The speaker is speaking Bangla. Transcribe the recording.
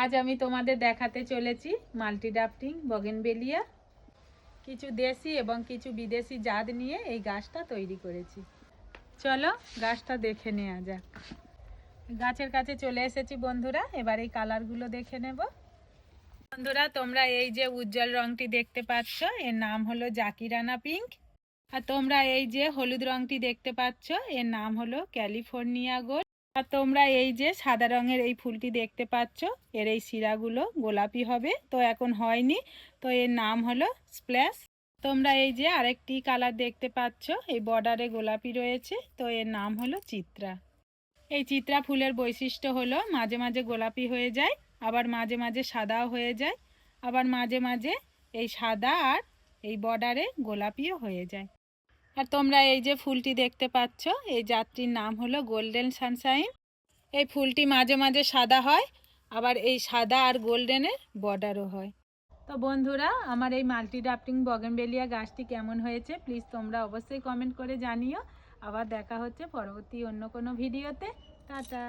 আজ আমি তোমাদের দেখাতে চলেছি মাল্টি ড্রাফটিং বগেনভেলিয়া। কিছু দেশি এবং কিছু বিদেশি জাত নিয়ে এই গাছটা তৈরি করেছি। চলো গাছটা দেখে নেওয়া যাক। গাছের কাছে চলে এসেছি বন্ধুরা, এবার এই কালারগুলো দেখে নেব। বন্ধুরা, তোমরা এই যে উজ্জ্বল রংটি দেখতে পাচ্ছ, এর নাম হলো জাকিরানা পিঙ্ক। আর তোমরা এই যে হলুদ রংটি দেখতে পাচ্ছ, এর নাম হলো ক্যালিফোর্নিয়া গোল্ড। আর তোমরা এই যে সাদা রঙের এই ফুলটি দেখতে পাচ্ছ, এর এই শিরাগুলো গোলাপি হবে, তো এখন হয়নি, তো এর নাম হলো স্প্ল্যাশ। তোমরা এই যে আরেকটি কালার দেখতে পাচ্ছ, এই বর্ডারে গোলাপি রয়েছে, তো এর নাম হলো চিত্রা। এই চিত্রা ফুলের বৈশিষ্ট্য হলো মাঝে মাঝে গোলাপি হয়ে যায়, আবার মাঝে মাঝে সাদাও হয়ে যায়, আবার মাঝে মাঝে এই সাদা আর এই বর্ডারে গোলাপিও হয়ে যায়। আর তোমরা এই যে ফুলটি দেখতে পাচ্ছ, এই জাতটির নাম হলো গোল্ডেন সানশাইন। এই ফুলটি মাঝে মাঝে সাদা হয়, আবার এই সাদা আর গোল্ডেনের বর্ডারও হয়। তো বন্ধুরা, আমার এই মাল্টি ড্রাফটিং বগেনভেলিয়া গাছটি কেমন হয়েছে প্লিজ তোমরা অবশ্যই কমেন্ট করে জানিও। আবার দেখা হচ্ছে পরবর্তী অন্য কোনো ভিডিওতে। টাটা।